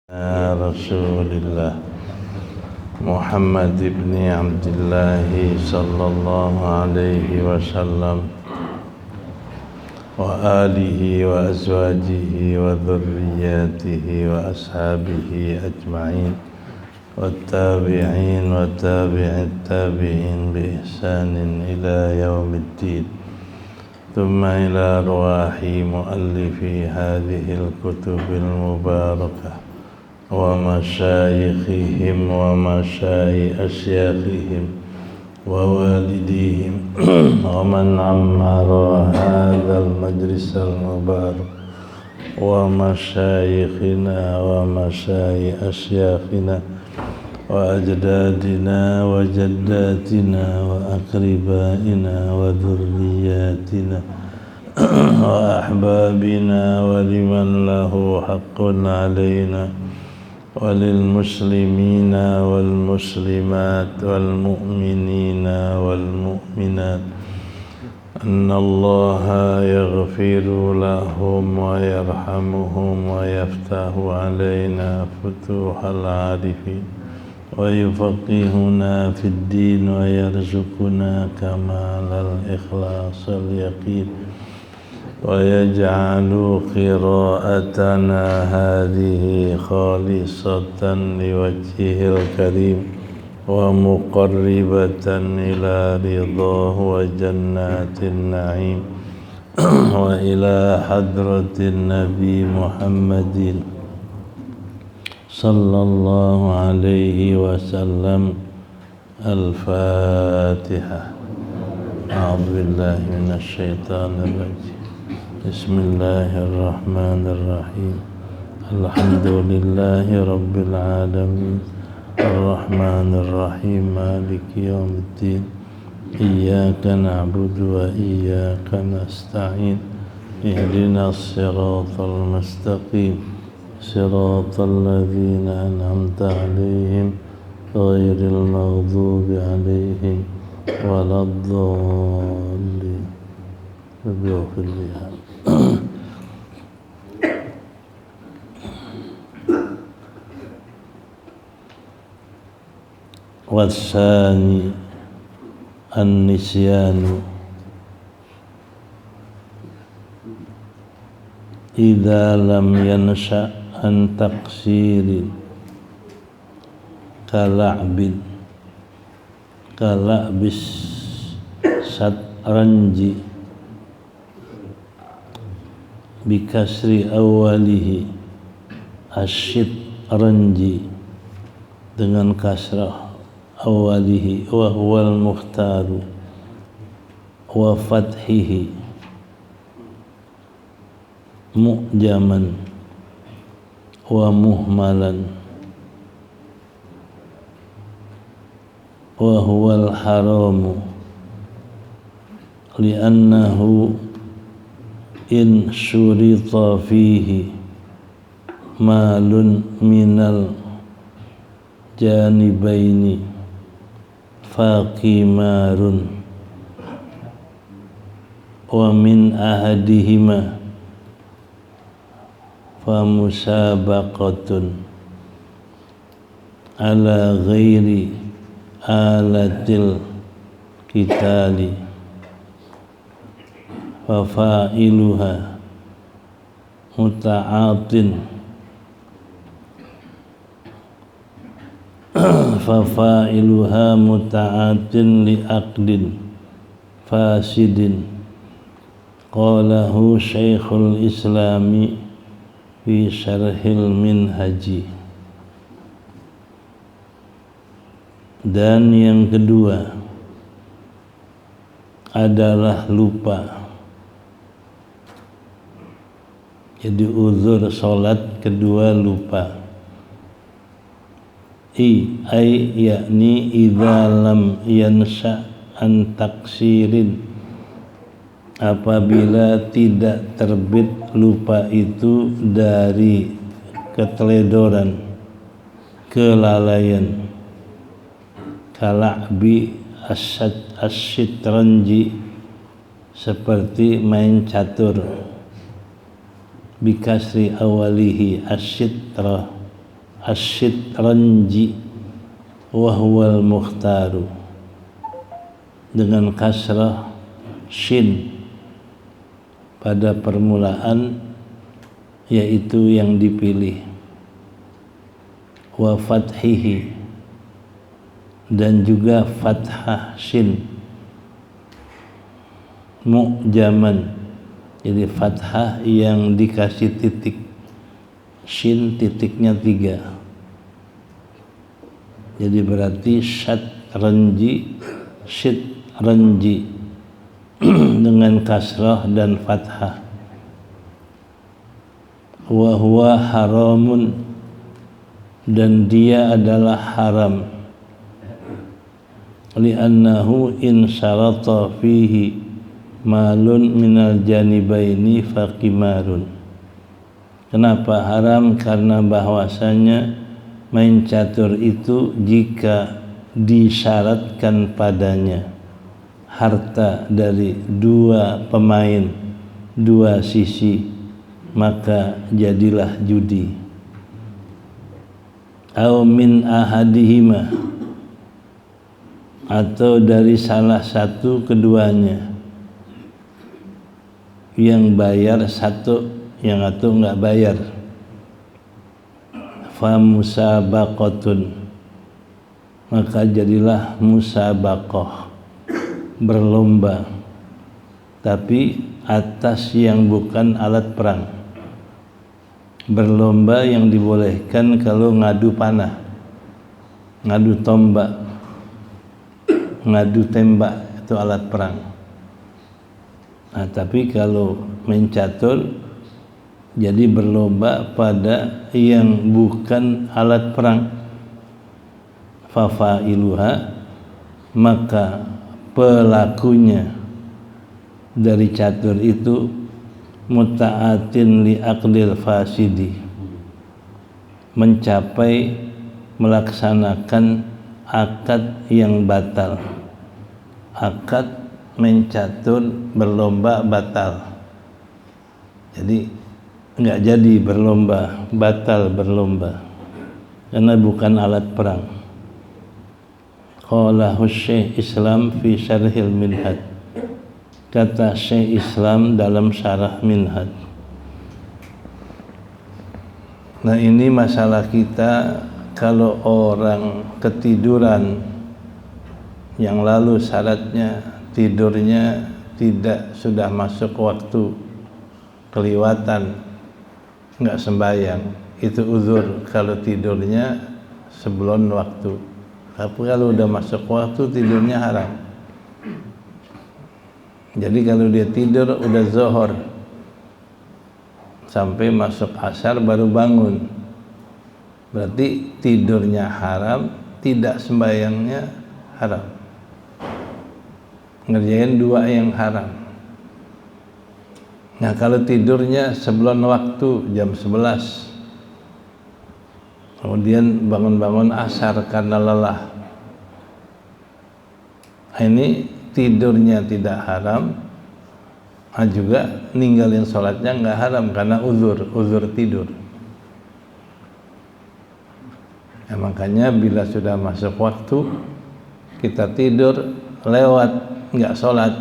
رسول الله محمد بن عبد الله صلى الله عليه وسلم وآله وأزواجه وذرياته وأصحابه أجمعين والتابعين وتابع التابعين بإحسان إلى يوم الدين ثم إلى أرواح مؤلفي هذه الكتب المباركة ومشايخهم ومشايخ أشياخهم ووالديهم ومن عمر هذا المجلس المبارك ومشايخنا ومشايخ أشياخنا وأجدادنا وجداتنا وأقربائنا وذرياتنا وأحبابنا ولمن له حق علينا وللمسلمين والمسلمات والمؤمنين والمؤمنات أن الله يغفر لهم ويرحمهم ويفتح علينا فتوح العارفين ويفقهنا في الدين ويرزقنا كمال الإخلاص اليقين ويجعل قراءتنا هذه خالصة لوجهه الكريم ومقربة إلى رضاه وجنات النعيم وإلى حضرة النبي محمد صلى الله عليه وسلم. الفاتحة. أعوذ بالله من الشيطان الرجيم. بسم الله الرحمن الرحيم. الحمد لله رب العالمين الرحمن الرحيم مالك يوم الدين إياك نعبد وإياك نستعين اهدنا الصراط المستقيم صراط الذين أنعمت عليهم غير المغضوب عليهم ولا الضالين. اغفر لي. والثاني النسيان إذا لم ينشأ عن تقصير كلعب الشطرنج بكسر أوله الشطرنج dengan kasrah awalihi wa huwal mukhtaru wa fathihi mu'jaman wa muhmalan wa huwal haramu li'annahu in syurita fihi malun minal janibaini faqimarun wa min ahadihima famusabaqatun ala ghairi alatil qitali fa fa'iluha muta'atin fafa'iluha muta'atin li'aqdin fasidin qalahu syekhul islami fi syarhil minhaji. Dan yang kedua adalah lupa. Jadi uzur salat kedua lupa. Ay yakni idza lam yansha an taksirin, apabila tidak terbit lupa itu dari keteledoran, kelalaian, kala'bi asyitranji, seperti main catur, bikasri awalihi asyitra, asyitranji wa huwal mukhtaru, dengan kasrah shin pada permulaan, yaitu yang dipilih, wa fathihi, dan juga fathah shin mu'jaman, jadi fathah yang dikasih titik, shin titiknya 3, jadi berarti syatranji, syitranji dengan kasrah dan fathah. Wa huwa haramun, dan dia adalah haram, li'annahu in syarata fihi malun minal janibaini faqimarun. Kenapa haram? Karena bahwasanya main catur itu jika disyaratkan padanya harta dari 2 pemain, 2 sisi, maka jadilah judi. Au min ahadihima, atau dari salah satu keduanya, yang bayar satu, yang satu enggak bayar. Fa musabaqatun, maka jadilah musabaqah, berlomba, tapi atas yang bukan alat perang. Berlomba yang dibolehkan kalau ngadu panah, ngadu tombak, ngadu tembak, itu alat perang. Nah, tapi kalau main catur jadi berlomba pada yang bukan alat perang, fafailuha, maka pelakunya dari catur itu muta'atin li aqdil fasidi, mencapai melaksanakan akad yang batal. Akad main catur berlomba batal, jadi enggak jadi berlomba, batal berlomba karena bukan alat perang. Qala Syekh Islam fi Syarhil Minhaj, kata Syekh Islam dalam syarah Minhaj. Nah, ini masalah kita kalau orang ketiduran, yang lalu syaratnya tidurnya tidak sudah masuk waktu, keliwatan, enggak sembahyang, itu uzur kalau tidurnya sebelum waktu. Tapi kalau udah masuk waktu tidurnya haram. Jadi kalau dia tidur udah zuhur sampai masuk asar baru bangun, berarti tidurnya haram, tidak sembahyangnya haram. Ngerjain 2 yang haram. Nah, kalau tidurnya sebelum waktu jam 11, kemudian bangun-bangun asar karena lelah, ini tidurnya tidak haram, juga ninggalin sholatnya nggak haram karena uzur tidur. Ya, makanya bila sudah masuk waktu kita tidur lewat nggak sholat,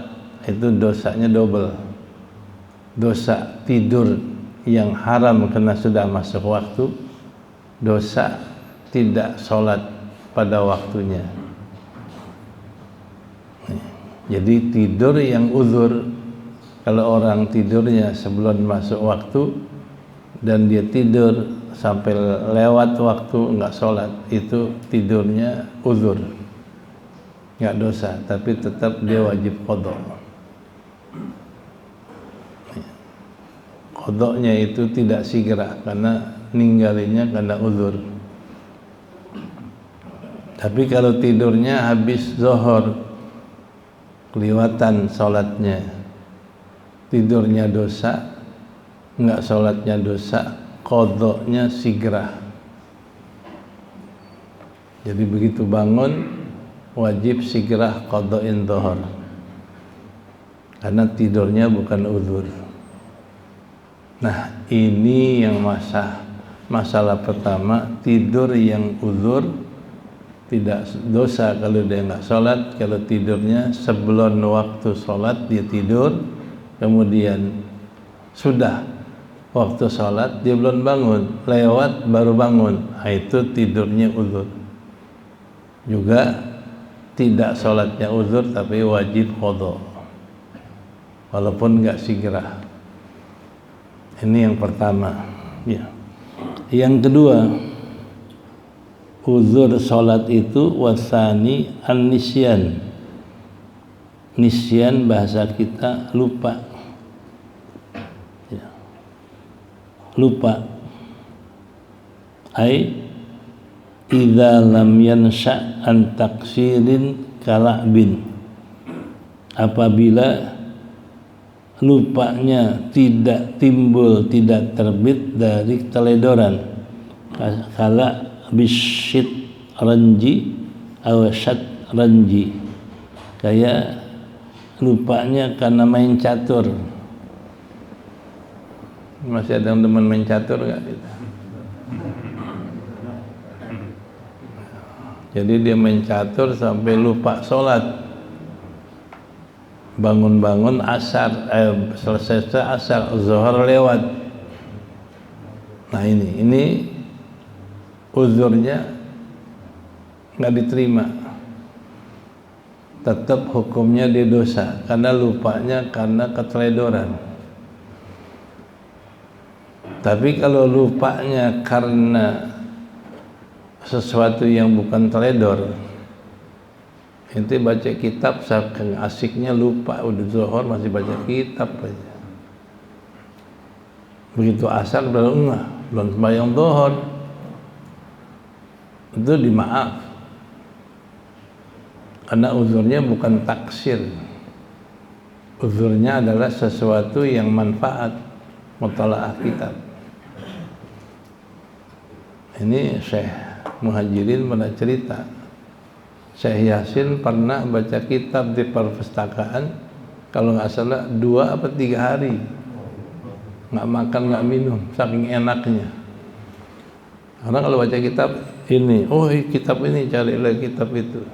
itu dosanya double. Dosa tidur yang haram karena sudah masuk waktu, dosa tidak sholat pada waktunya. Jadi tidur yang uzur, kalau orang tidurnya sebelum masuk waktu dan dia tidur sampai lewat waktu nggak sholat, itu tidurnya uzur, nggak dosa, tapi tetap dia wajib qadha. Qadhanya itu tidak segera karena ninggalinya karena uzur. Tapi kalau tidurnya habis zuhur, keliwatan sholatnya, tidurnya dosa, enggak sholatnya dosa, qadhanya segera. Jadi begitu bangun wajib segera qadhain zuhur karena tidurnya bukan uzur. Nah, ini yang masalah pertama, tidur yang uzur tidak dosa kalau dia nggak sholat. Kalau tidurnya sebelum waktu sholat dia tidur, kemudian sudah waktu sholat dia belum bangun, lewat baru bangun, itu tidurnya uzur. Juga tidak sholatnya uzur tapi wajib qadha walaupun nggak sigrah. Ini yang pertama ya. Yang kedua, uzur sholat itu wasani an-nisyan. Nisyan bahasa kita lupa ya. Lupa ai idza lam yansha an taksirin kala'bin, apabila lupanya tidak timbul, tidak terbit dari keteledoran, kala bisyit ranji atau syat ranji, kayak lupanya karena main catur. Masih ada yang teman main catur nggak gitu? Jadi dia main catur sampai lupa sholat, bangun-bangun asar, selesai asar, zuhur lewat. Nah ini uzurnya nggak diterima, tetap hukumnya dia dosa karena lupanya karena keteledoran. Tapi kalau lupanya karena sesuatu yang bukan teledor, ente baca kitab saking asiknya lupa, udah zuhur masih baca kitab aja. Begitu asar belum sembahyang zuhur, itu dimaaf karena uzurnya bukan taksir, uzurnya adalah sesuatu yang manfaat, mutalaah kitab. Ini Syekh Muhajirin pernah cerita, Syekh Yasin pernah baca kitab di perpustakaan, kalau nggak salah 2 atau 3 hari nggak makan nggak minum saking enaknya. Karena kalau baca kitab ini, kitab ini, cari lagi kitab itu,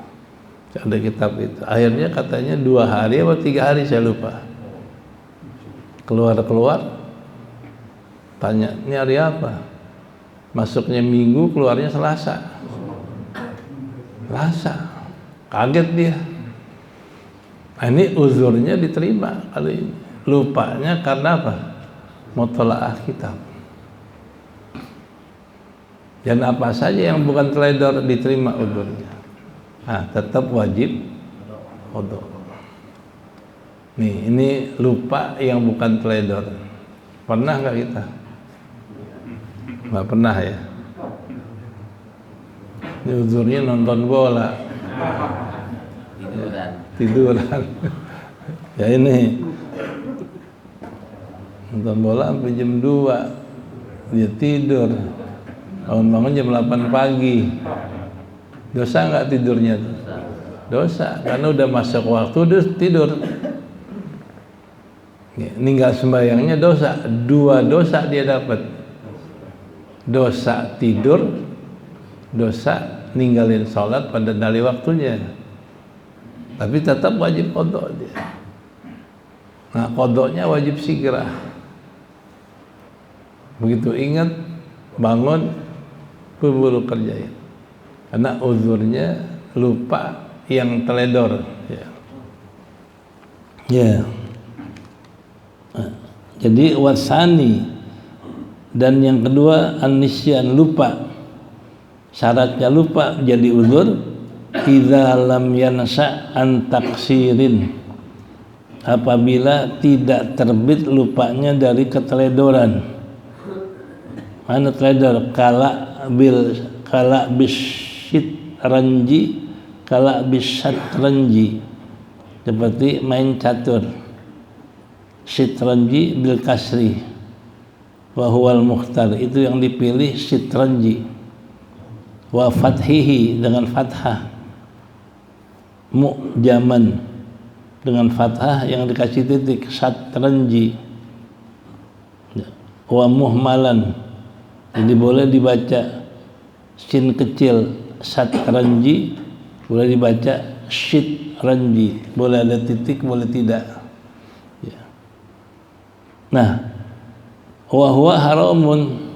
cari kitab itu. Akhirnya katanya 2 hari atau 3 hari saya lupa. Keluar tanya nyari apa? Masuknya Minggu, keluarnya Selasa. Kaget dia. Nah, ini uzurnya diterima kali ini. Lupanya karena apa? Mutalaah kitab. Dan apa saja yang bukan teledor diterima uzurnya. Nah, tetap wajib qadha. Nih, ini lupa yang bukan teledor. Pernah nggak kita? Nggak pernah ya. Ini uzurnya nonton bola, tiduran. Ya ini nonton bola sampai jam 2 dia tidur, bangun-bangun jam 8 pagi. Dosa nggak tidurnya? Dosa, karena udah masuk waktu udah tidur. Ninggal sembahyangnya dosa, 2 dosa dia dapat. Dosa tidur, dosa ninggalin sholat pada dali waktunya. Tapi tetap wajib qadha dia. Nah, qadhanya wajib sigrah. Begitu ingat, bangun, buru-buru kerjain. Karena uzurnya lupa yang teledor. Ya. Jadi wasani, dan yang kedua an-nisyan, lupa. Syaratnya lupa jadi uzur idza lam yansa an taksirin, apabila tidak terbit lupanya dari keteledoran. Mana teledor? Kala bisyit ranji, kala bisyat ranji, seperti main catur. Syitranji bil kasri wa huwal mukhtar, itu yang dipilih syitranji. Wa fathihi dengan fathah, mu'jaman dengan fathah yang dikasih titik, syatranji. Wa muhmalan Jadi boleh dibaca sin kecil satranji, boleh dibaca syitranji, boleh ada titik, boleh tidak. Ya. Nah, wa huwa haramun,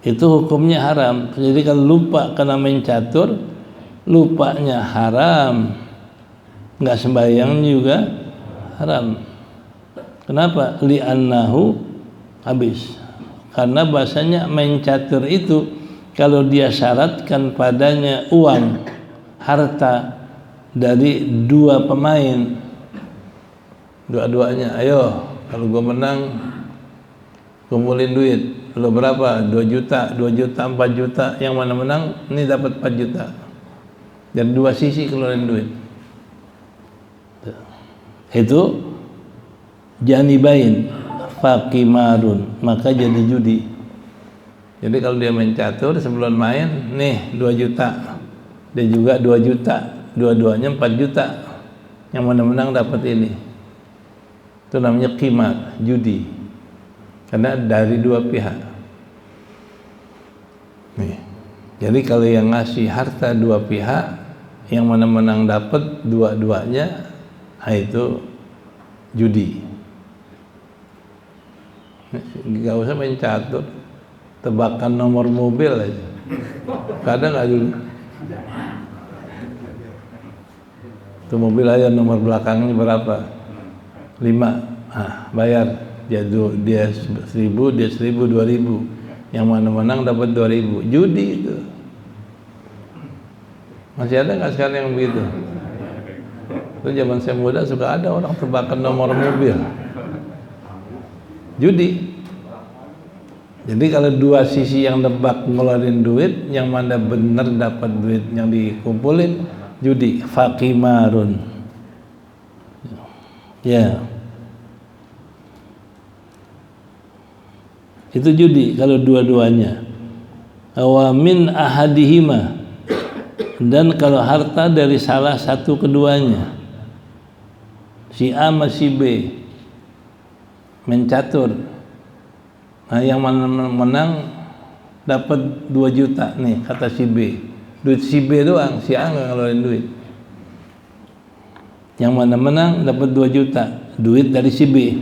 itu hukumnya haram. Jadi kalau lupa karena main catur, lupanya haram, nggak sembahyang juga haram. Kenapa? Li'annahu habis. Karena bahasanya main catur itu kalau dia syaratkan padanya uang, harta dari dua pemain, dua-duanya, ayo kalau gue menang kumpulin duit, lo berapa? 2 juta, 2 juta, 4 juta, yang mana menang ini dapat 4 juta. Dan dua sisi keluarin duit. Itu janibain faqimarun, maka jadi judi. Jadi kalau dia main catur, sebelum main nih 2 juta, dia juga 2 juta, dua-duanya 4 juta, yang mana menang dapat ini. Itu namanya qimar, judi, karena dari dua pihak nih. Jadi kalau yang ngasih harta dua pihak, yang mana menang dapat dua-duanya, itu judi. Gak usah main catur, tebakan nomor mobil aja. Kadang nggak dulu. Itu mobil aja nomor belakangnya berapa? 5. Bayar. Dia 1000, dia 1000, 2000. Yang mana menang dapat 2000. Judi itu. Masih ada nggak sekarang yang begitu? Itu zaman saya muda suka ada orang tebakan nomor mobil. Judi. Jadi kalau dua sisi yang nebak ngeluarin duit, yang mana benar dapat duit yang dikumpulin, judi, faqimarun. Ya. Itu judi kalau dua-duanya. Wa min ahadihima, dan kalau harta dari salah satu keduanya, si A sama si B mencatur, nah yang mana menang dapat 2 juta nih kata si B, duit si B doang, si A nggak ngeluarin duit. Yang mana menang dapat 2 juta duit dari si B,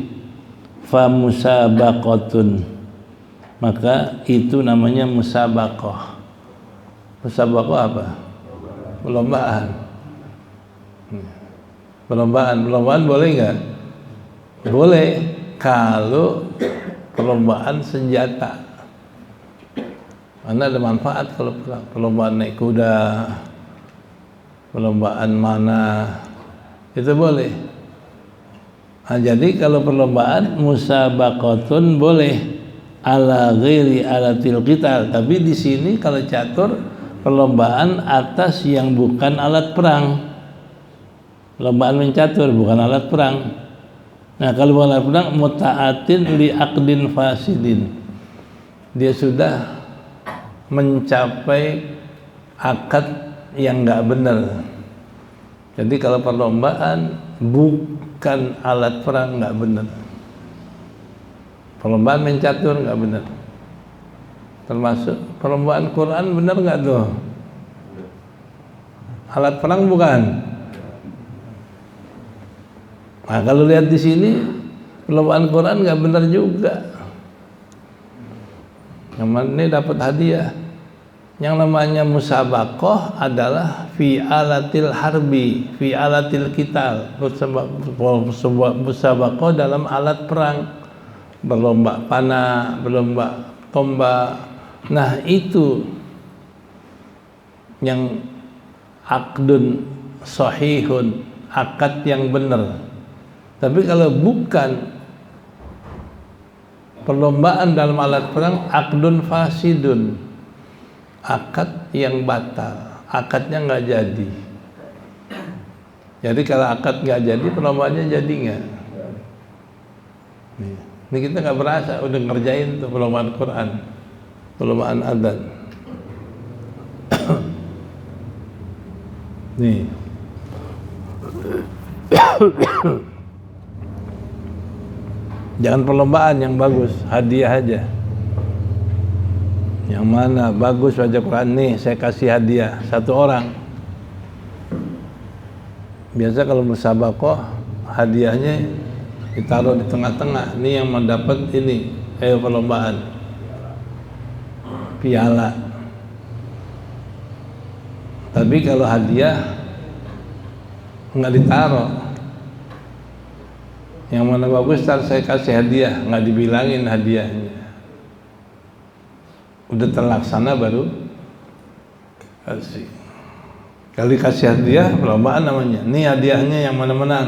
fa musabaqatun, maka itu namanya musabaqah. Musabaqah apa? Perlombaan boleh nggak? Boleh kalau perlombaan senjata, karena ada manfaat. Kalau perlombaan naik kuda, perlombaan mana, itu boleh. Nah, jadi kalau perlombaan musabaqatun boleh ala ghairi alatil qital, tapi di sini kalau catur perlombaan atas yang bukan alat perang. Perlombaan mencatur bukan alat perang. Nah, kalau bukan alat perang, muta'atin li aqdin fasidin, dia sudah mencapai akad yang nggak benar. Jadi kalau perlombaan bukan alat perang nggak benar. Perlombaan mencatur nggak benar. Termasuk perlombaan Quran, benar nggak tuh? Alat perang bukan? Nah, kalau lihat di sini perlombaan Quran nggak benar juga. Yang mana ini dapat hadiah. Yang namanya musabaqah adalah fi alatil harbi, fi alatil qital. Musabaqah dalam alat perang, berlomba panah, berlomba tombak. Nah, itu yang akdun sahihun, akad yang benar. Tapi kalau bukan perlombaan dalam alat perang, akdun fasidun, akad yang batal, akadnya nggak jadi. Jadi kalau akad nggak jadi, perlombaannya jadi nggak? Ini kita nggak berasa udah ngerjain tuh perlombaan Quran, perlombaan adzan. Nih. Jangan perlombaan yang bagus, hadiah aja. Yang mana bagus baca Quran, nih saya kasih hadiah satu orang. Biasa kalau musabaqah hadiahnya ditaruh di tengah-tengah. Ini yang mendapat ini perlombaan piala. Tapi kalau hadiah nggak ditaruh. Yang mana bagus ntar saya kasih hadiah, nggak dibilangin hadiahnya. Udah terlaksana baru kasih. Kalau dikasih hadiah perlombaan namanya. Ini hadiahnya yang mana menang,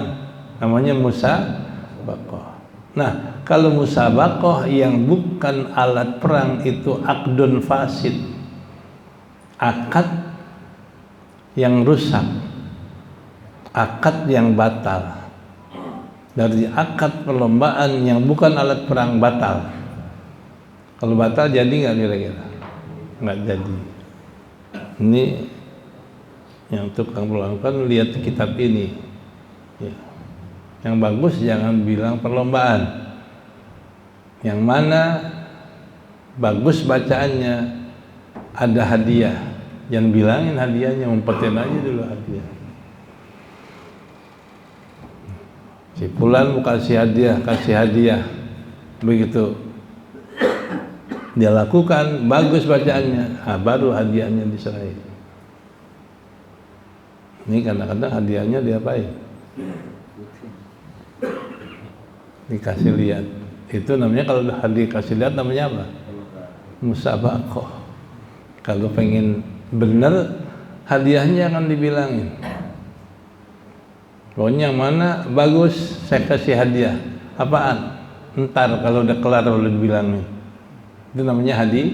namanya musabaqah. Nah, kalau musabaqah yang bukan alat perang itu aqdun fasid, akad yang rusak, akad yang batal. Dari akad perlombaan yang bukan alat perang batal. Kalau batal jadi nggak kira-kira? Nggak jadi. Ini yang tukang perlombaan lihat kitab ini. Ya. Yang bagus jangan bilang perlombaan. Yang mana bagus bacaannya, ada hadiah. Jangan bilangin hadiahnya, umpetin aja dulu hadiah. Si fulan mau kasih hadiah. Begitu dia lakukan, bagus bacaannya, baru hadiahnya diserahin. Ini kadang-kadang hadiahnya diapain? Dikasih lihat. Itu namanya, kalau dikasih lihat namanya apa? Musabaqah. Kalau pengen bener, hadiahnya akan dibilangin. Pokoknya yang mana bagus, saya kasih hadiah. Apaan? Ntar kalau udah kelar boleh dibilangin. Itu namanya hadiah.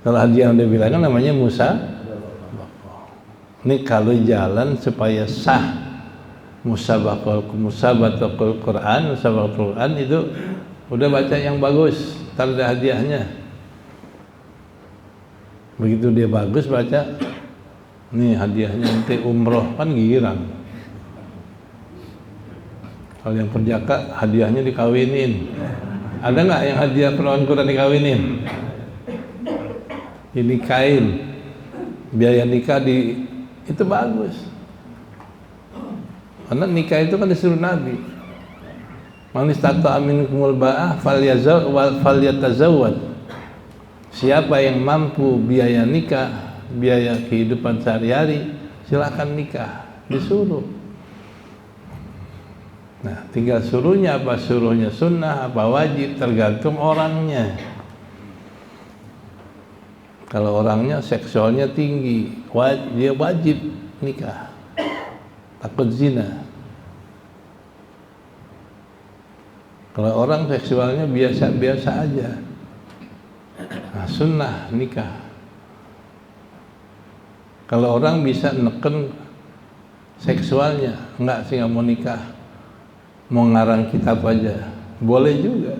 Kalau hadiah udah bilangin namanya musabaqah. Ini kalau jalan supaya sah musabaqatul Quran itu udah baca yang bagus, ntar ada hadiahnya. Begitu dia bagus baca, nih hadiahnya nanti umroh, kan girang. Kalau yang perjaka hadiahnya dikawinin. Ada nggak yang hadiah perawan Quran dikawinin? Dinikahin, biaya nikah itu bagus. Karena nikah itu kan disuruh Nabi. Man istata'a minkumul ba'ah falyatazawwad. Siapa yang mampu biaya nikah, biaya kehidupan sehari-hari, silakan nikah, disuruh. Nah, tinggal suruhnya apa? Suruhnya sunnah apa wajib, tergantung orangnya. Kalau orangnya seksualnya tinggi, dia wajib nikah, takut zina. Kalau orang seksualnya biasa-biasa aja, nah, sunnah nikah. Kalau orang bisa neken seksualnya, enggak sih, nggak mau nikah, mau ngarang kitab aja, boleh juga.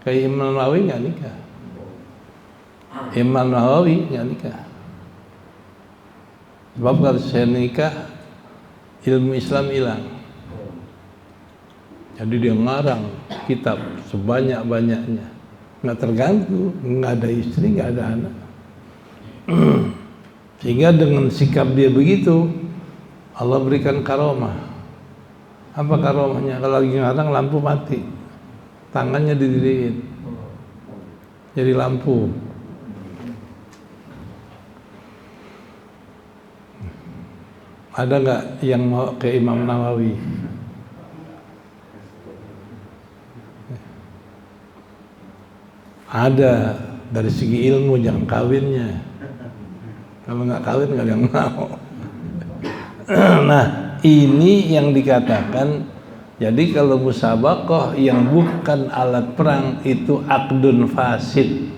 Kayak Imam Nawawi nggak nikah. Imam Nawawi nggak nikah. Sebab kalau saya nikah, ilmu Islam hilang. Jadi dia ngarang kitab sebanyak-banyaknya, nggak terganggu, nggak ada istri, nggak ada anak. Sehingga dengan sikap dia begitu, Allah berikan karomah. Apa karomahnya? Kalau lagi ngarang lampu mati, tangannya didiriin jadi lampu. Ada nggak yang mau ke Imam Nawawi? Ada, dari segi ilmu, jangan kawinnya. Kalau nggak kawin nggak ada yang mau. Nah, ini yang dikatakan. Jadi kalau musabaqah yang bukan alat perang itu aqdun fasid,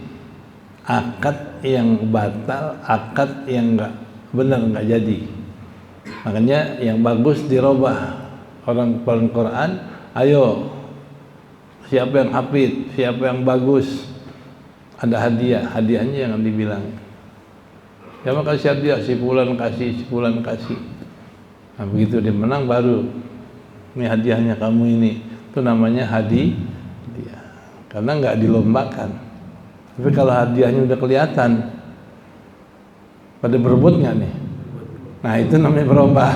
akad yang batal, akad yang nggak benar, nggak jadi. Makanya yang bagus dirubah. Orang Quran, ayo, siapa yang hafid, siapa yang bagus, ada hadiah, hadiahnya yang dibilang. Siapa kasih hadiah, si fulan kasih. Nah, begitu dia menang baru, ini hadiahnya kamu ini. Itu namanya hadiah. Karena nggak dilombakan. Tapi kalau hadiahnya udah kelihatan, pada berebut nggak nih? Nah itu namanya berubah.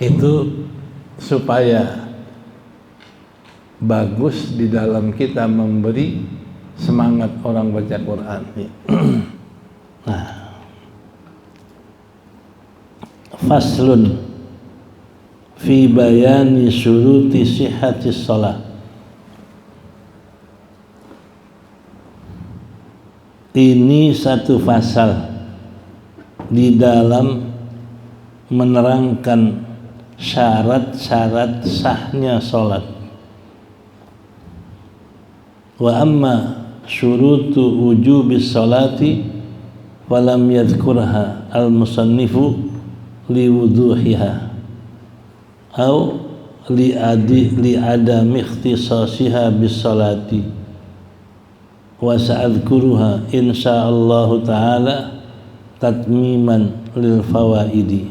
Itu supaya bagus di dalam kita memberi semangat orang baca Quran. Nah, faslun fi bayani syuruti sihhatis shalah. Ini satu pasal di dalam menerangkan syarat-syarat sahnya salat. Wa amma syurutu wujubis salati walam yadhkurha al-musannifu liwuduhiha au li adami ikhtisasiha bis salati wa sa'adhkuruha insyaallah ta'ala tatmiman lil fawaidi.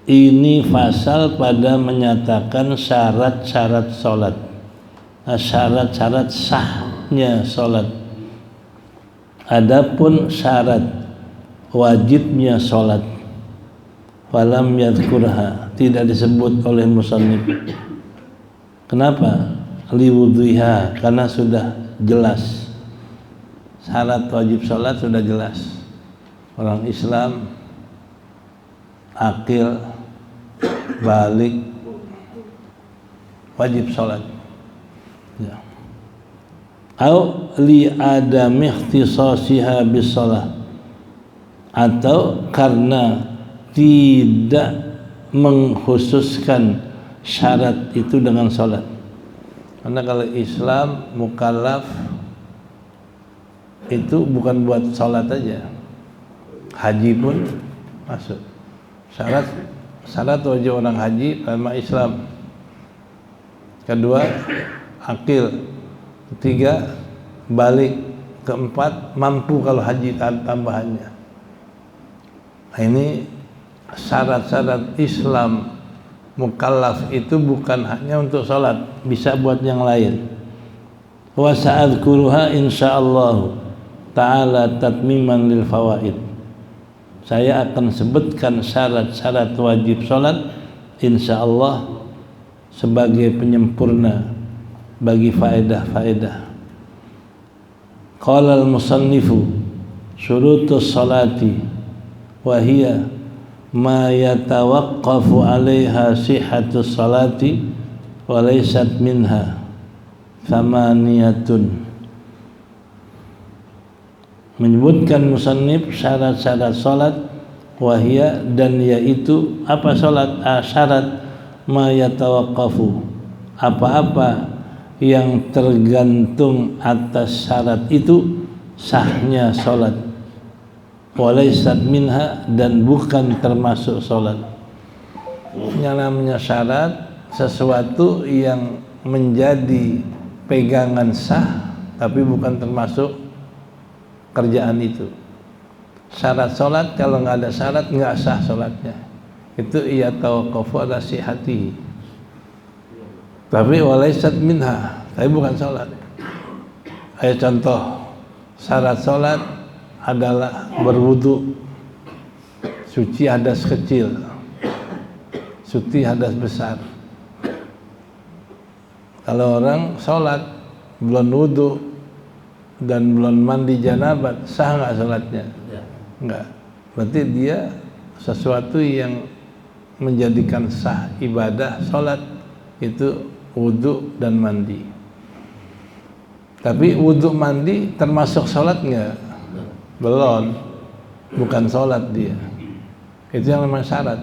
Ini pasal pada menyatakan syarat-syarat salat, syarat-syarat sahnya salat. Adapun syarat wajibnya salat, falam yadhkurha, tidak disebut oleh musannif. Kenapa? Liwudhiha, karena sudah jelas. Syarat wajib salat sudah jelas. Orang Islam akil, balik, wajib salat. Ya. Au li adami ikhtisasiha bis shalah, atau karena tidak mengkhususkan syarat itu dengan salat. Karena kalau Islam mukallaf itu bukan buat salat aja, haji pun masuk. Syarat wajib orang haji dalam Islam. Kedua, akil. Ketiga, balik. Keempat, mampu kalau haji tambahannya. Nah, ini syarat-syarat Islam mukallaf itu bukan hanya untuk salat, bisa buat yang lain. Wa sa'adhkuruha insyaallah ta'ala tatmiman lil fawaid. Saya akan sebutkan syarat-syarat wajib salat insyaallah sebagai penyempurna bagi faedah-faedah. Qala al-musannifu syurutus salati wa hiya ma yatawaqqafu 'alaiha sihhatus salati wa laysat minha thamaniyatun. Menyebutkan musannif syarat-syarat salat wahia, dan yaitu apa salat? Syarat ma yatawaqqafu, apa-apa yang tergantung atas syarat itu sahnya salat. Walaysat minha, dan bukan termasuk salat. Yang namanya syarat sesuatu yang menjadi pegangan sah tapi bukan termasuk kerjaan itu. Syarat salat kalau nggak ada syarat nggak sah salatnya. Itu ia tawaqqafu ala sihhatihi. Tapi walaysat minha, tapi bukan salat. Kayak contoh, syarat salat adalah berwudu, suci hadas kecil, suci hadas besar. Kalau orang salat belum wudu dan belum mandi janabat, sah nggak salatnya? Enggak. Berarti dia sesuatu yang menjadikan sah ibadah salat itu wudu dan mandi. Tapi wudu mandi termasuk salat enggak? Belum. Bukan salat dia. Itu yang namanya syarat.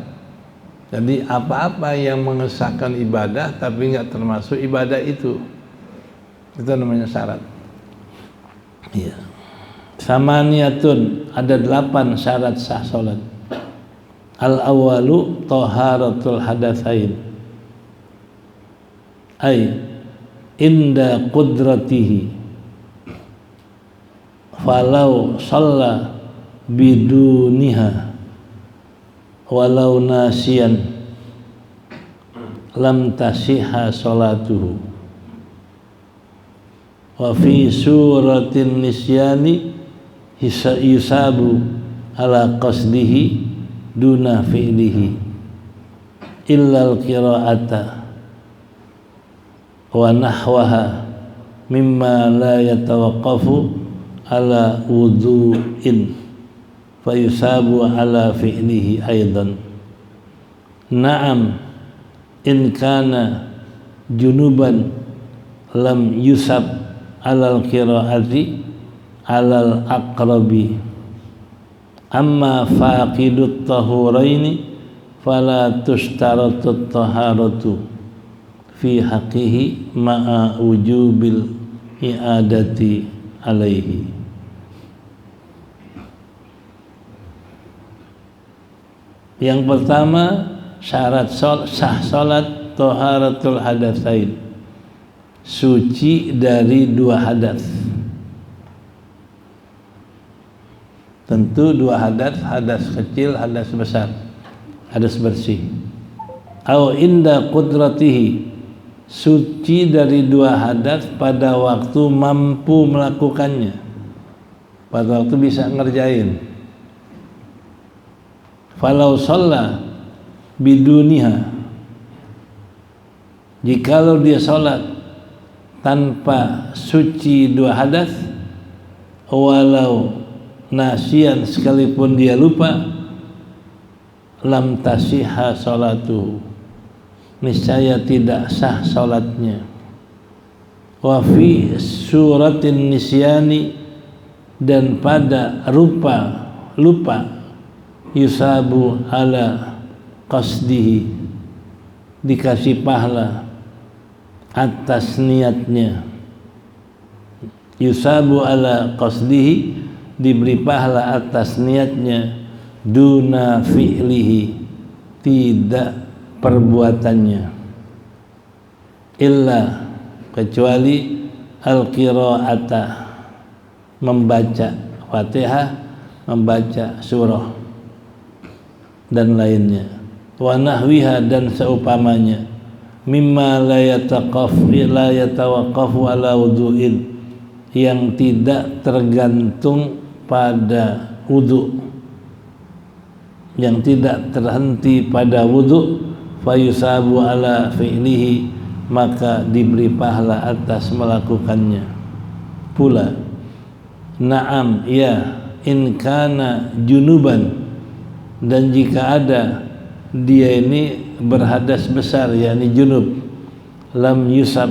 Jadi apa-apa yang mengesahkan ibadah tapi enggak termasuk ibadah itu namanya syarat. Iya. Samaniyatun, ada 8 syarat sah salat. Al-awwalu taharatul hadatsain. Ai inda qudratihi falau shalla biduniha walau nasiyan lam tasihha salatuhu. Wa fi suratin nisyani yusabu ala qasdihi duna fi'lihi illal qira'ata wa nahwaha mimma la yatawaqqafu ala wudhu'in fayusabu ala fi'lihi aidan. Na'am in kana junuban lam yusab alal qira'ati alal aqrabi. Amma faqidut tahuraini fala tushtaratut taharatu fi haqqihi ma'a wujubil i'adati alaihi. Yang pertama, syarat sah salat taharatul hadatsain, suci dari dua hadas. Tentu dua hadas, hadas kecil, hadas besar, hadas bersih. Au inda qudratihi, suci dari dua hadas pada waktu mampu melakukannya, pada waktu bisa ngerjain. Falau shalla biduniha, jikalau dia sholat tanpa suci dua hadas, walau nasian sekalipun dia lupa, lam tasihha salatuhu, niscaya tidak sah salatnya. Wa fi suratin nisyani, dan pada rupa lupa, yusabu ala qasdihi, dikasih pahala atas niatnya. Yusabu ala qasdihi, diberi pahala atas niatnya, duna fi'lihi, tidak perbuatannya, illa kecuali al-qira'ata, membaca Fatihah, membaca surah dan lainnya, wa nahwiha, dan seumpamanya, mimma la yatawaqqafu ala wudhu'in, yang tidak tergantung pada wudu, yang tidak terhenti pada wudu, fayusabu ala fi'lihi, maka diberi pahala atas melakukannya pula. Na'am, ya, in kana junuban, dan jika ada dia ini berhadas besar, yakni junub, lam yusab,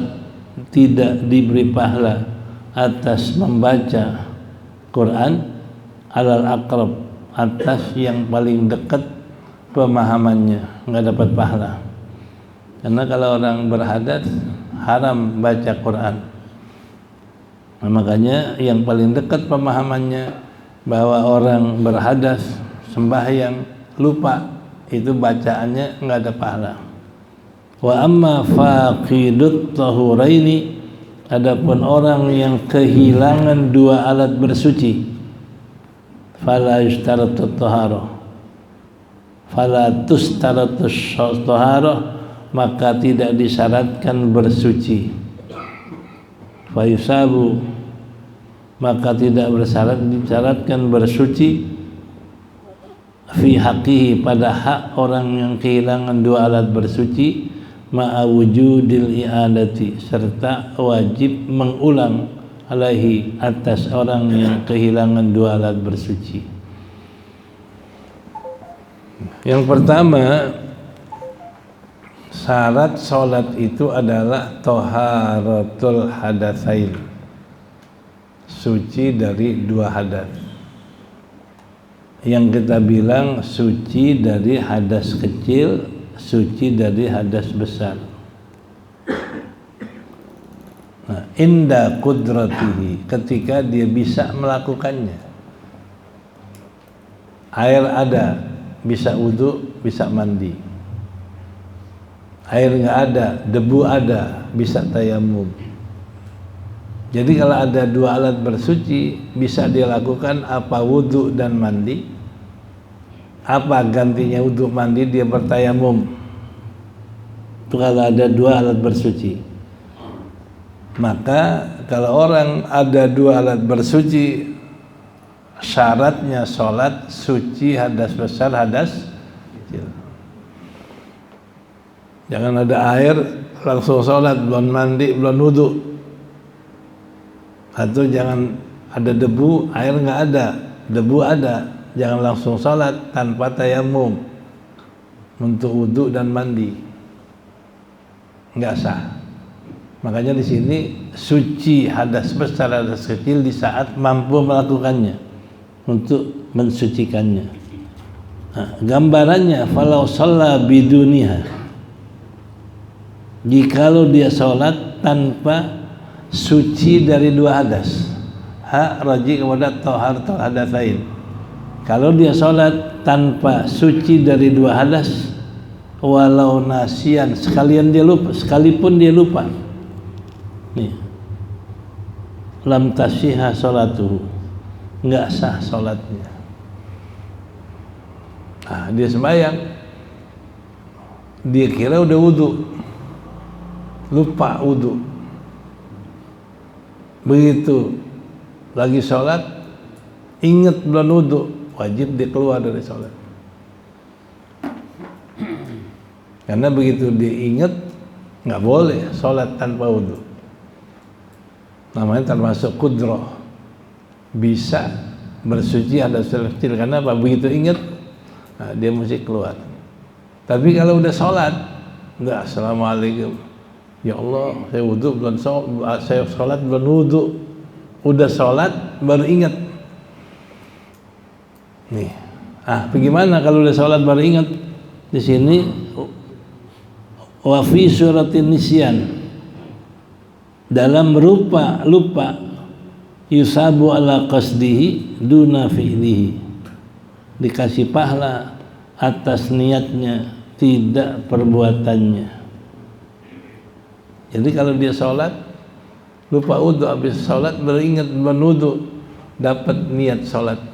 tidak diberi pahala atas membaca Quran, alal aqrab, atas yang paling dekat pemahamannya, nggak dapat pahala. Karena kalau orang berhadas haram baca Quran. Nah, makanya yang paling dekat pemahamannya bahwa orang berhadas sembahyang lupa, itu bacaannya nggak ada pahala. Wa amma faqidut tahuraini, adapun orang yang kehilangan dua alat bersuci, fala yushtaratut taharah, fala tushtaratut taharah, maka tidak disyaratkan bersuci. Fayusabu, maka tidak disyaratkan bersuci, fi haqqihi, pada hak orang yang kehilangan dua alat bersuci, ma'a wujudil i'adati, serta wajib mengulang alaihi, atas orang yang kehilangan dua alat bersuci. Yang pertama, syarat sholat itu adalah taharatul hadatsain, suci dari dua hadas. Yang kita bilang suci dari hadas kecil, suci dari hadas besar. Nah, inda qudratihi, ketika dia bisa melakukannya. Air ada, bisa wudu, bisa mandi. Air nggak ada, debu ada, bisa tayamum. Jadi kalau ada dua alat bersuci, bisa dia lakukan apa wudu dan mandi, apa gantinya wudu mandi, dia bertayamum. Itu kalau ada dua alat bersuci. Maka kalau orang ada dua alat bersuci, syaratnya sholat suci hadas besar, hadas kecil. Jangan ada air langsung sholat, belum mandi, belum wudu. Atau jangan ada debu, air nggak ada, debu ada, jangan langsung sholat tanpa tayamum untuk wudu dan mandi, nggak sah. Makanya di sini suci hadas besar, hadas kecil di saat mampu melakukannya untuk mensucikannya. Nah, gambarannya falau shalla biduniha, jikalau dia sholat tanpa suci dari dua hadas, raji kepada taharatul hadatsain. Kalau dia sholat tanpa suci dari dua hadas, walau nasian, sekalipun dia lupa, nih, lam tashiha sholatuhu, nggak sah sholatnya. Nah, dia sembahyang, dia kira udah wudu, lupa wudu. Begitu lagi sholat, ingat belum wudu, wajib dia keluar dari sholat. Karena begitu dia ingat, nggak boleh sholat tanpa wudu. Namanya termasuk kudroh, bisa bersuci hadas kecil. Karena apa? Begitu ingat, nah, dia mesti keluar. Tapi kalau udah sholat, enggak, assalamualaikum, ya Allah, saya wudu belum saya sholat belum wudu, udah sholat baru ingat. Nih, bagaimana kalau udah sholat baru ingat? Di sini wa fi suratin nisyan, dalam rupa lupa, yusabu ala qasdihi duna fi'lihi, dikasih pahala atas niatnya, tidak perbuatannya. Jadi kalau dia sholat lupa wudu, habis sholat baru ingat berwudu, dapat niat sholatnya.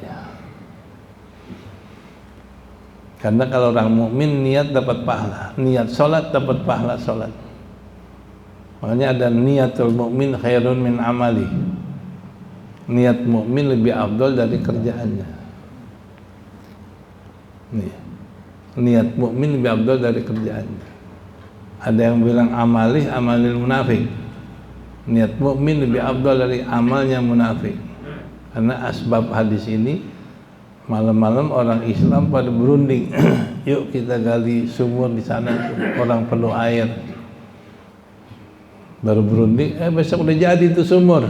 Karena kalau orang mukmin niat dapat pahala, niat sholat dapat pahala sholat. Makanya ada niatul mukmin khairun min amali. Niat mukmin lebih afdal dari kerjaannya. Nih, niat mukmin lebih afdal dari kerjaannya. Ada yang bilang amalil munafik. Niat mukmin lebih afdal dari amalnya munafik. Karena asbab hadis ini, malam-malam orang Islam pada berunding, yuk kita gali sumur di sana, orang penuh air. Baru berunding, besok udah jadi itu sumur.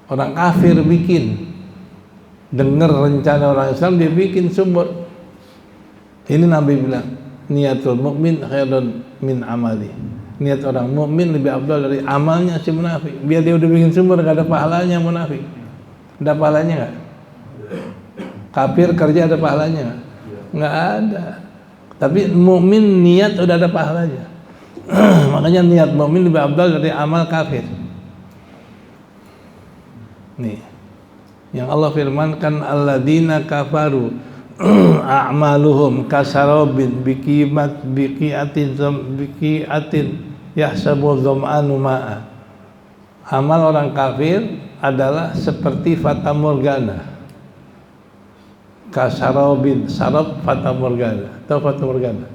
Orang kafir bikin, dengar rencana orang Islam, dia bikin sumur. Ini Nabi bilang, niatul mukmin khairun min amali. Niat orang mukmin lebih afdal dari amalnya si munafik. Biar dia udah bikin sumur, gak ada pahalanya munafik. Ada pahalanya gak? Kafir kerja ada pahalanya gak? Nggak ada. Tapi mukmin niat udah ada pahalanya. Makanya niat mukmin lebih afdal dari amal kafir. Nih, yang Allah firmankan, alladzina kafaru a'maluhum kasarabin biqi'atin yahsabu dhama'anu ma'a. Amal orang kafir adalah seperti fata morgana. Kasarabin, sarab fata morgana. Tahu fata morgana?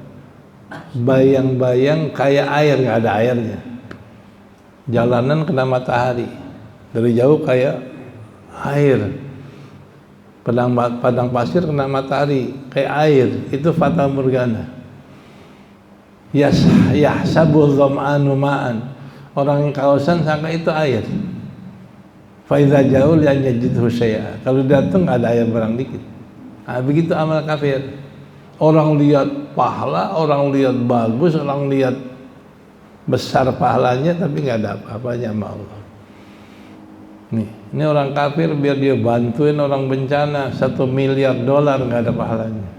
Bayang-bayang kayak air, nggak ada airnya. Jalanan kena matahari, dari jauh kayak air. Padang pasir kena matahari kayak air, itu fata morgana. Yahsabu dhama'anu ma'an, orang yang kausan sangka itu air. Fa idza ja'u la yajidhu syai'a, kalau datang ada air barang dikit. Nah, begitu amal kafir. Orang lihat pahala, orang lihat bagus, orang lihat besar pahalanya, tapi nggak ada apa-apanya sama Allah. Nih, ini orang kafir biar dia bantuin orang bencana $1 miliar, nggak ada pahalanya.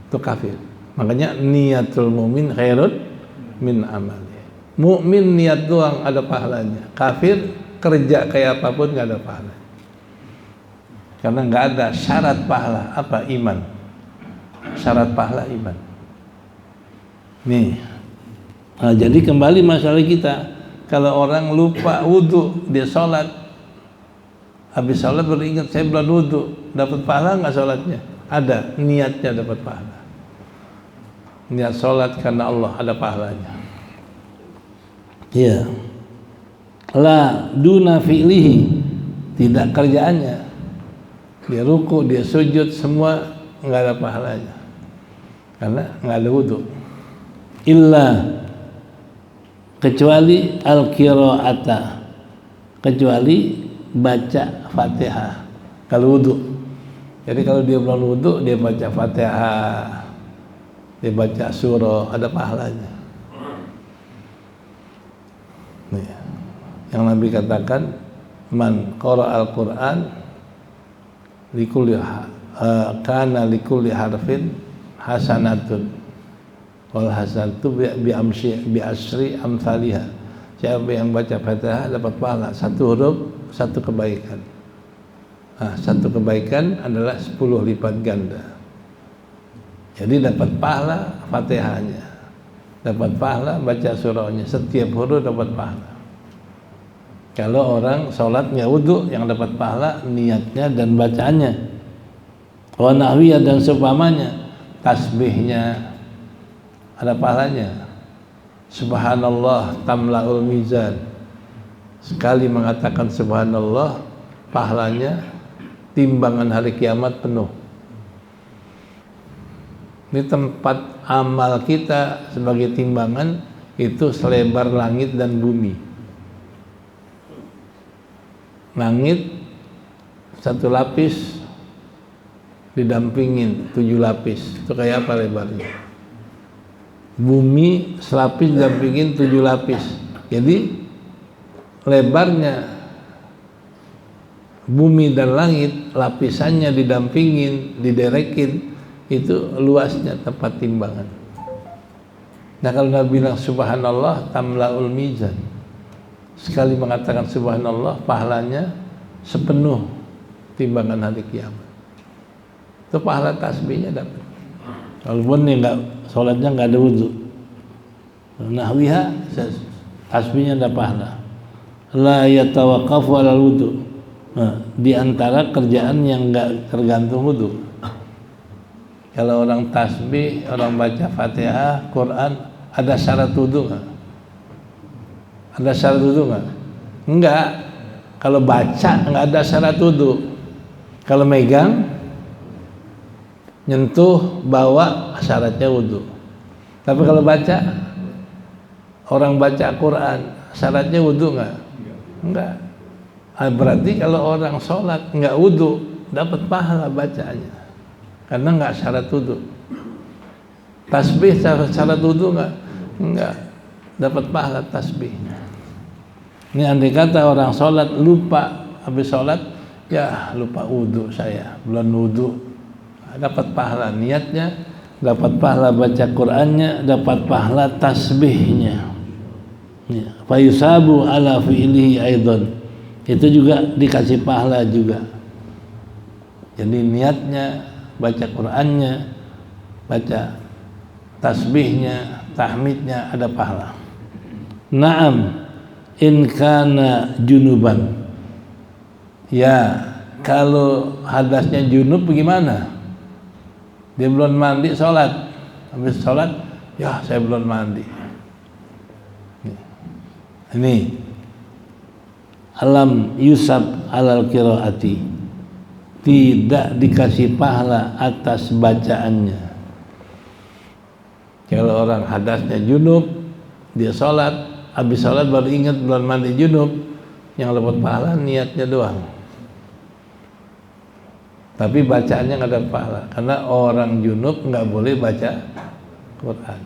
Itu kafir. Makanya niatul mu'min khairun min amali. Mukmin niat doang ada pahalanya. Kafir kerja kayak apapun nggak ada pahalanya. Karena nggak ada syarat pahala. Apa? Iman. Syarat pahala iman. Nih, nah, jadi kembali masalah kita, kalau orang lupa wudhu dia sholat, habis sholat baru ingat saya belum wudhu, dapat pahala nggak sholatnya? Ada, niatnya dapat pahala. Niat sholat karena Allah ada pahalanya. Iya. La duna fi'lihi, tidak kerjaannya. Dia ruku, dia sujud, semua nggak ada pahalanya karena nggak ada wudhu. Illa, kecuali al-qira'ata, kecuali baca Fatihah kalau wudhu. Jadi kalau dia belum wudhu dia baca Fatihah, dia baca surah, ada pahalanya. Nih, yang Nabi katakan man qara al-Quran likulli kana likulli harfin hasanatun wal hasanatu bi asri amsalihha. Siapa yang baca Fatihah dapat pahala satu huruf satu kebaikan. Nah, satu kebaikan adalah 10 lipat ganda. Jadi dapat pahala Fatihahnya, dapat pahala baca surahnya, setiap huruf dapat pahala. Kalau orang sholat nggak wudhu, yang dapat pahala niatnya dan bacaannya. Wa nahwiyah, dan seumpamanya, tasbihnya ada pahalanya. Subhanallah tamla'ul mizan. Sekali mengatakan subhanallah, pahalanya timbangan hari kiamat penuh. Ini tempat amal kita sebagai timbangan itu selebar langit dan bumi. Langit satu lapis didampingin 7 lapis. Itu kayak apa lebarnya? Bumi selapis didampingin 7 lapis. Jadi lebarnya bumi dan langit, lapisannya didampingin, diderekin, itu luasnya tempat timbangan. Nah kalau Nabi bilang subhanallah tamla'ul mizan, sekali mengatakan subhanallah pahalanya sepenuh timbangan hari kiamat. Itu pahala tasbihnya dapat. Walaupun nih nggak sholatnya nggak ada wudhu, nahwiha tasbihnya ada pahala. La yatawaqqafu ala wudhu. Nah, di antara kerjaan yang nggak tergantung wudhu. Kalau orang tasbih, orang baca Fatihah, Quran, ada syarat wudhu nggak? Ada syarat wudhu nggak? Enggak. Kalau baca nggak ada syarat wudhu. Kalau megang, nyentuh, bawa, syaratnya wudhu. Tapi kalau baca, orang baca Quran, syaratnya wudhu nggak? Enggak. Berarti kalau orang sholat nggak wudhu, dapat pahala bacanya, karena nggak syarat wudhu. Tasbih syarat wudhu nggak? Enggak, dapat pahala tasbihnya. Ini andai kata orang sholat lupa, habis sholat, ya lupa wudhu saya, belum wudhu, dapat pahala niatnya, dapat pahala baca Qur'annya, dapat pahala tasbihnya. Fa yusabu ala fi'lihi aidan, itu juga dikasih pahala juga. Jadi niatnya, baca Qur'annya, baca tasbihnya, tahmidnya, ada pahala. Naam in kana junuban. Ya, kalau hadasnya junub bagaimana? Dia belum mandi sholat, habis sholat, ya saya belum mandi. Ini alam yusab alal qiraati, tidak dikasih pahala atas bacaannya. Kalau orang hadasnya junub, dia sholat, habis sholat baru ingat belum mandi junub, yang dapat pahala niatnya doang. Tapi bacaannya nggak ada pahala, karena orang junub nggak boleh baca Quran,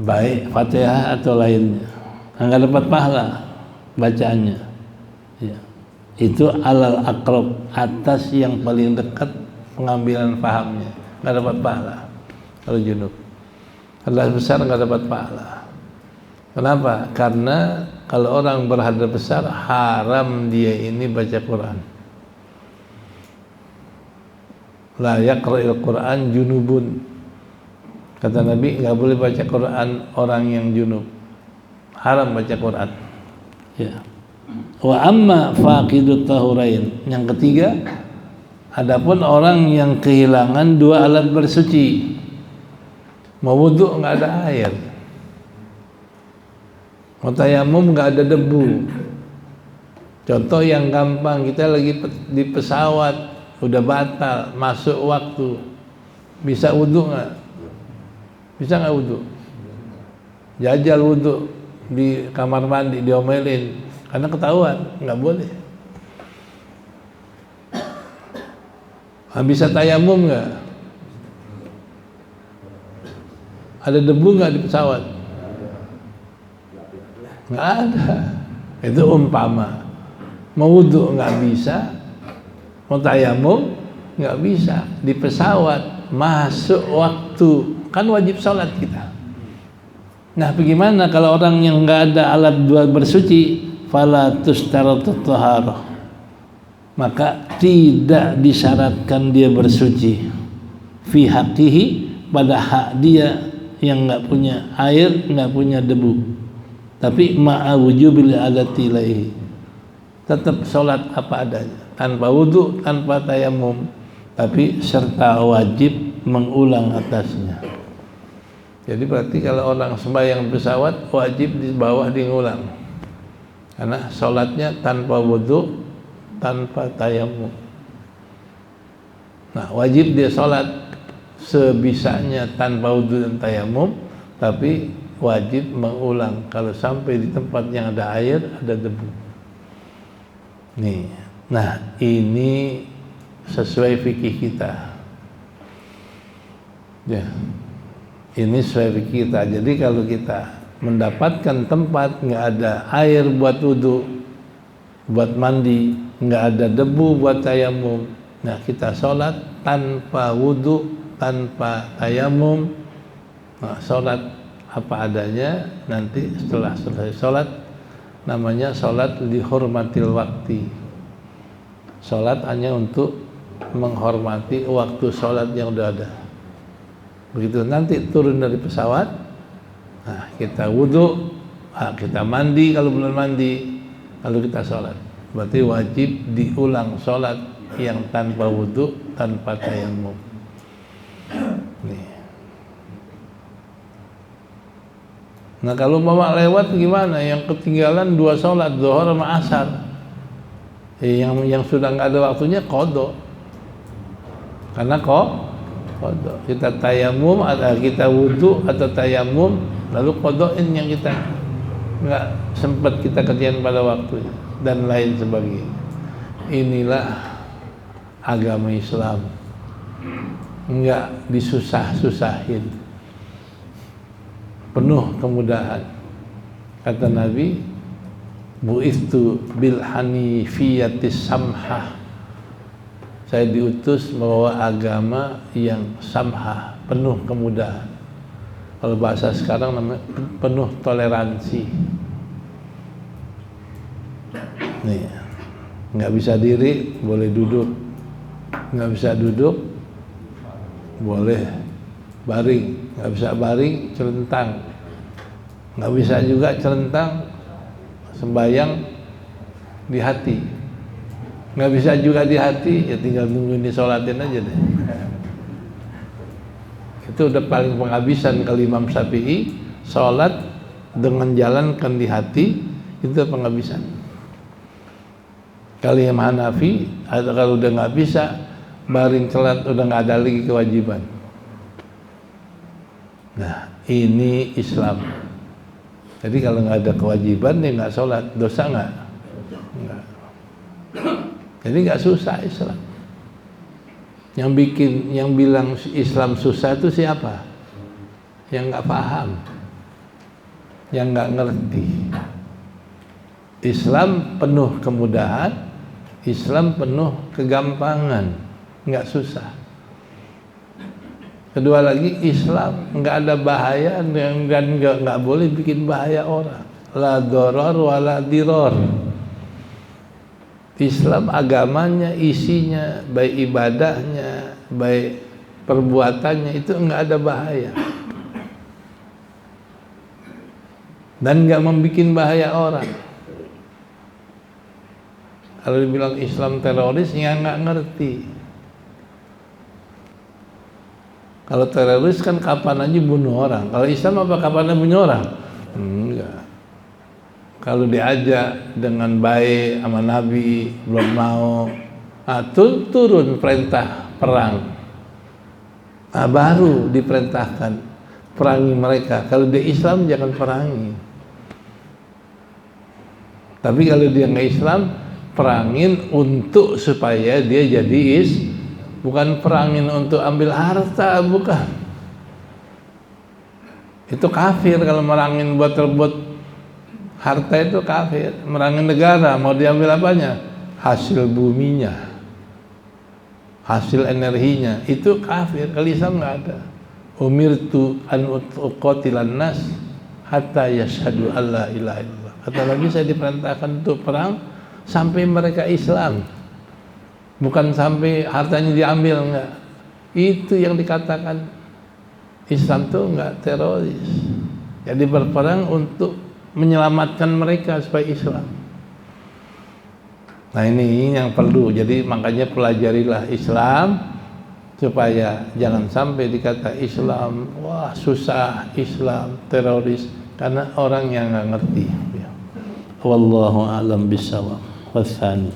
baik Fatihah atau lainnya, nggak dapat pahala bacaannya. Ya. Itu alal aqrab, atas yang paling dekat pengambilan pahamnya, nggak dapat pahala kalau junub. Hadas besar nggak dapat pahala. Kenapa? Karena kalau orang berhadas besar haram dia ini baca Quran. La yaqra'il Quran junubun. Kata Nabi, nggak boleh baca Quran orang yang junub, haram baca Quran. Ya. Wa amma faqidut tahurain. Yang ketiga, adapun orang yang kehilangan dua alat bersuci, mau wudu nggak ada air, mau tayamum nggak ada debu. Contoh yang gampang, kita lagi di pesawat, udah batal, masuk waktu, bisa wudu nggak? Bisa nggak wudu? Jajal wudu di kamar mandi, diomelin karena ketahuan, nggak boleh. Bisa tayamum nggak? Ada debu nggak di pesawat? Nggak ada. Itu umpama. Mau wudu nggak bisa, mau tayamum nggak bisa. Di pesawat masuk waktu, kan wajib sholat kita. Nah, bagaimana kalau orang yang nggak ada alat dua bersuci? Fala tustaratu taharah, maka tidak disyaratkan dia bersuci fi haqqihi, pada hak dia yang nggak punya air, nggak punya debu, tapi ma'a wujubil adati ilaihi, tetap sholat apa adanya, tanpa wudu, tanpa tayamum, tapi serta wajib mengulang atasnya. Jadi berarti kalau orang sembahyang pesawat wajib di bawah diulang, karena sholatnya tanpa wudu, tanpa tayamum. Nah, wajib dia sholat sebisanya tanpa wudu dan tayamum, tapi wajib mengulang kalau sampai di tempat yang ada air, ada debu. Nih, nah ini sesuai fikih kita. Ya, ini sesuai fikih kita. Jadi kalau kita mendapatkan tempat nggak ada air buat wudu, buat mandi, nggak ada debu buat tayamum, nah kita sholat tanpa wudu, tanpa tayamum, nah, sholat apa adanya. Nanti setelah selesai sholat, namanya sholat dihormatil waktu. Sholat hanya untuk menghormati waktu sholat yang udah ada. Begitu nanti turun dari pesawat, nah kita wudu, nah, kita mandi kalau belum mandi, lalu kita sholat. Berarti wajib diulang sholat yang tanpa wudu, tanpa tayamum. Nih. Nah kalau mama lewat gimana? Yang ketinggalan dua sholat, zuhur sama asar, yang sudah nggak ada waktunya qadha. Karena qadha kita tayamum atau kita wudu atau tayamum, lalu qadhain yang kita nggak sempat kita kerjain pada waktunya dan lain sebagainya. Inilah agama Islam, nggak disusah-susahin, penuh kemudahan. Kata Nabi, bu'ithu bil hanifiyatis samhah, saya diutus membawa agama yang samhah, penuh kemudahan. Kalau bahasa sekarang namanya penuh toleransi. Nih, nggak bisa diri boleh duduk, nggak bisa duduk boleh baring, nggak bisa baring celentang, nggak bisa juga celentang sembahyang di hati, nggak bisa juga di hati, ya tinggal nungguin disolatin aja deh. Itu udah paling penghabisan. Kalau Imam Syafi'i, sholat dengan jalankan di hati itu penghabisan. Kalau Imam Hanafi, kalau udah nggak bisa baring celat, udah nggak ada lagi kewajiban. Nah ini Islam. Jadi kalau nggak ada kewajiban dia nggak sholat, dosa nggak? Nggak. Jadi nggak susah Islam. Yang bilang Islam susah itu siapa? Yang nggak paham, yang nggak ngerti. Islam penuh kemudahan, Islam penuh kegampangan, nggak susah. Kedua lagi, Islam nggak ada bahaya dan nggak boleh bikin bahaya orang. La doror wala diror. Islam agamanya, isinya, baik ibadahnya, baik perbuatannya itu nggak ada bahaya. dan nggak membuat bahaya orang. Kalau dibilang Islam teroris, ya nggak ngerti. Kalau teroris kan kapan aja bunuh orang. Kalau Islam apa kapan aja bunuh orang? Enggak. Kalau diajak dengan baik sama Nabi belum mau, turun perintah perang, baru diperintahkan perangi mereka. Kalau dia Islam jangan perangi. Tapi kalau dia nggak Islam, perangin untuk supaya dia jadi bukan perangin untuk ambil harta, bukan. Itu kafir kalau merangin buat rebut harta, itu kafir. Merangin negara, mau diambil apanya? Hasil buminya, hasil energinya, itu kafir. Kalau Islam nggak ada. Umirtu an uqatilan nas hatta yashhadu alla ilaha illallah. Kata lagi, saya diperintahkan untuk perang sampai mereka Islam, bukan sampai hartanya diambil, enggak. Itu yang dikatakan Islam tuh enggak teroris. Jadi berperang untuk menyelamatkan mereka supaya Islam. Nah ini yang perlu. Jadi makanya pelajarilah Islam supaya jangan sampai dikata Islam, wah susah, Islam teroris, karena orang yang nggak ngerti. Wallahu a'lam bishawab. Wassani.